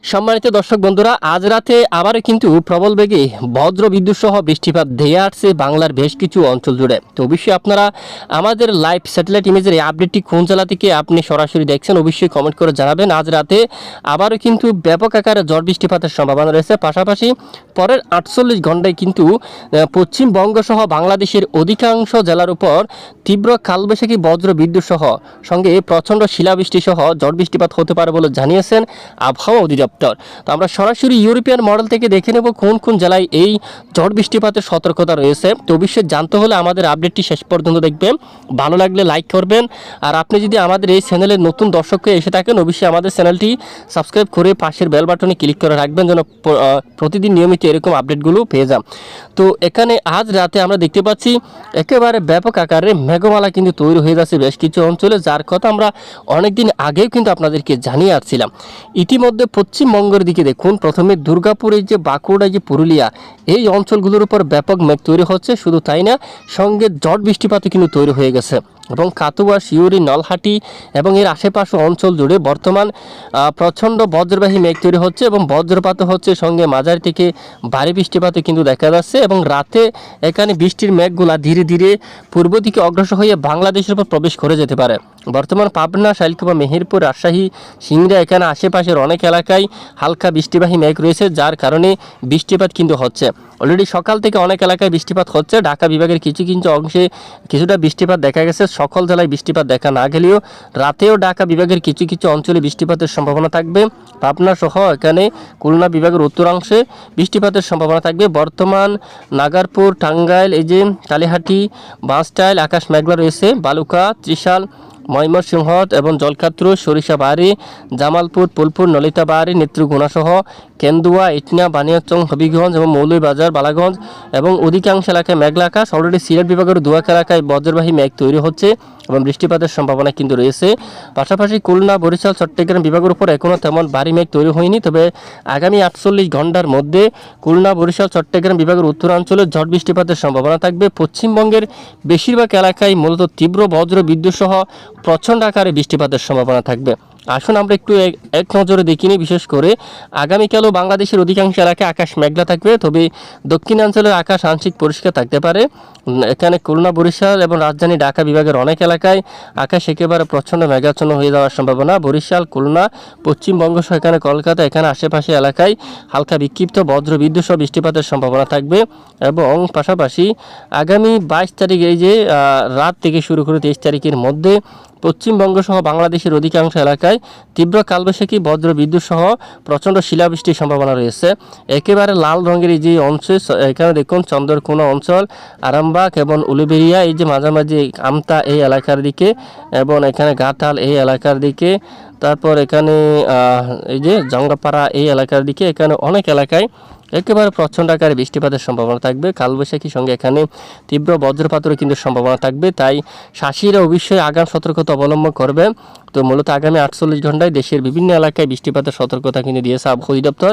সম্মানিত দর্শক বন্ধুরা, আজ রাতে আবারও কিন্তু প্রবল বেগে বজ্র বিদ্যুৎ সহ বৃষ্টিপাত ধেয়ে আসছে বাংলার বেশ কিছু অঞ্চল জুড়ে। তো অবশ্যই আপনারা আমাদের লাইভ স্যাটেলাইট ইমেজের এই আপডেটটি কোন জেলা থেকে আপনি সরাসরি দেখছেন অবশ্যই কমেন্ট করে জানাবেন। আজ রাতে আবারও কিন্তু ব্যাপক আকারে ঝড় বৃষ্টিপাতের সম্ভাবনা রয়েছে। পাশাপাশি পরের 48 ঘন্টায় কিন্তু পশ্চিমবঙ্গ সহ বাংলাদেশের অধিকাংশ জেলার উপর তীব্র কালবৈশাখী বজ্র বিদ্যুৎ সহ সঙ্গে প্রচণ্ড শিলাবৃষ্টি সহ ঝড় বৃষ্টিপাত হতে পারে বলে জানিয়েছেন আবহাওয়া অধিদপ্তর। তো আমরা সরাসরি ইউরোপিয়ান মডেল থেকে দেখে নেব কোন কোন জেলায় এই ঝড় বৃষ্টিপাতের সতর্কতা রয়েছে। তো অবশ্যই জানতে হলে আমাদের আপডেটটি শেষ পর্যন্ত দেখবেন। ভালো লাগলে লাইক করবেন, আর আপনি যদি আমাদের এই চ্যানেলের নতুন দর্শক হয়ে এসে থাকেন অবশ্যই আমাদের চ্যানেলটি সাবস্ক্রাইব করে পাশের বেল বাটনে ক্লিক করে রাখবেন যেন প্রতিদিন নিয়মিত এরকম আপডেটগুলো পেয়ে যান। তো এখানে আজ রাতে আমরা দেখতে পাচ্ছি একেবারে ব্যাপক আকারে মেঘমালা কিন্তু তৈরি হয়ে যাচ্ছে বেশ কিছু অঞ্চলে, যার কথা আমরা অনেকদিন আগেও কিন্তু আপনাদেরকে জানিয়ে আসছিলাম। ইতিমধ্যে পশ্চিমবঙ্গের দিকে দেখুন, প্রথমে দুর্গাপুরের যে বাঁকুড়া যে পুরুলিয়া এই অঞ্চলগুলোর উপর ব্যাপক মেঘ তৈরি হচ্ছে। শুধু তাই না, সঙ্গে ঝড় বৃষ্টিপাতও কিন্তু তৈরি হয়ে গেছে এবং কাতুয়া, শিউরি, নলহাটি এবং এর আশেপাশে অঞ্চল জুড়ে বর্তমান প্রচণ্ড বজ্রবাহী মেঘ তৈরি হচ্ছে এবং বজ্রপাতও হচ্ছে, সঙ্গে মাঝারি থেকে ভারী বৃষ্টিপাতও কিন্তু দেখা যাচ্ছে। এবং রাতে এখানে বৃষ্টির মেঘগুলা ধীরে ধীরে পূর্ব দিকে অগ্রসর হয়ে বাংলাদেশের উপর প্রবেশ করে যেতে পারে। বর্তমান পাবনা, শাইলকুপা, মেহেরপুর, রাজশাহী, সিংড়া এখানে আশেপাশের অনেক এলাকায় হালকা বৃষ্টিবাহী মেঘ রয়েছে, যার কারণে বৃষ্টিপাত কিন্তু হচ্ছে। অলরেডি সকাল থেকে অনেক এলাকায় বৃষ্টিপাত হচ্ছে। ঢাকা বিভাগের কিছু কিছু অংশে কিছুটা বৃষ্টিপাত দেখা গেছে। সকল জেলায় বৃষ্টিপাত দেখা না গেলেও রাতেও ঢাকা বিভাগের কিছু কিছু অঞ্চলে বৃষ্টিপাতের সম্ভাবনা থাকবে। পাবনা সহ এখানে খুলনা বিভাগের উত্তরাংশে বৃষ্টিপাতের সম্ভাবনা থাকবে। বর্তমান নাগারপুর, টাঙ্গাইল, এই যে কালীহাটি, বাঁশটাইল আকাশ মেঘলা রয়েছে। বালুকা, ত্রিশাল, ময়মনসিংহ এবং জলকাত্র, সরিষাবাড়ি, জামালপুর, ফুলপুর, নলিতাবাড়ি, নেত্রকোনা সহ কেন্দুয়া, ইটনা, বানিয়াচং, হবিগঞ্জ এবং মৌলভীবাজার, বালাগঞ্জ এবং অধিকাংশ এলাকায় মেঘলা আকাশ। অলরেডি সিলেট বিভাগের দুয়াক এলাকায় বজ্রবাহী মেঘ তৈরি হচ্ছে এবং বৃষ্টিপাতের সম্ভাবনা কিন্তু রয়েছে। পাশাপাশি খুলনা, বরিশাল, চট্টগ্রাম বিভাগের উপর এখনও তেমন ভারী মেঘ তৈরি হয়নি, তবে আগামী 48 ঘন্টার মধ্যে খুলনা, বরিশাল, চট্টগ্রাম বিভাগের উত্তরাঞ্চলে ঝড় বৃষ্টিপাতের সম্ভাবনা থাকবে। পশ্চিমবঙ্গের বেশিরভাগ এলাকায় মূলত তীব্র বজ্র বিদ্যুৎ সহ প্রচণ্ড আকারে বৃষ্টিপাতের সম্ভাবনা থাকবে। আসুন আমরা একটু এক নজরে দেখিনি। বিশেষ করে আগামীকালও বাংলাদেশের অধিকাংশ এলাকায় আকাশ মেঘলা থাকবে, তবে দক্ষিণাঞ্চলের আকাশ আংশিক পরিষ্কার থাকতে পারে। এখানে খুলনা, বরিশাল এবং রাজধানী ঢাকা বিভাগের অনেক এলাকায় আকাশ একেবারে প্রচণ্ড মেঘাচ্ছন্ন হয়ে যাওয়ার সম্ভাবনা। বরিশাল, খুলনা, পশ্চিমবঙ্গ সহ এখানে কলকাতা এখানে আশেপাশে এলাকায় হালকা বিক্ষিপ্ত বজ্র বিদ্যুৎ সহ বৃষ্টিপাতের সম্ভাবনা থাকবে। এবং পাশাপাশি আগামী 22 তারিখ এই যে রাত থেকে শুরু করে 23 তারিখের মধ্যে পশ্চিমবঙ্গ সহ বাংলাদেশের অধিকাংশ এলাকায় তীব্র কালবৈশাখী বজ্র বিদ্যুৎ সহ প্রচণ্ড শিলাবৃষ্টির সম্ভাবনা রয়েছে। একেবারে লাল রঙের এই যে অঞ্চল, এখানে দেখুন চন্দ্রকোনা অঞ্চল, আরামবাগ এবং উলুবেড়িয়া, এই যে মাঝামাঝি আমতা এই এলাকার দিকে এবং এখানে গাঁথাল এই এলাকার দিকে, তারপর এখানে এই যে জঙ্গাপাড়া এই এলাকার দিকে, এখানে অনেক এলাকায় একেবারে প্রচণ্ড আকারে বৃষ্টিপাতের সম্ভাবনা থাকবে। কালবৈশাখীর সঙ্গে এখানে তীব্র বজ্রপাতেরও কিন্তু সম্ভাবনা থাকবে, তাই চাষিরা অবশ্যই আগাম সতর্কতা অবলম্বন করবে। তো মূলত আগামী 48 ঘন্টায় দেশের বিভিন্ন এলাকায় বৃষ্টিপাতের সতর্কতা কিন্তু দিয়েছে আবহাওয়া অধিদপ্তর।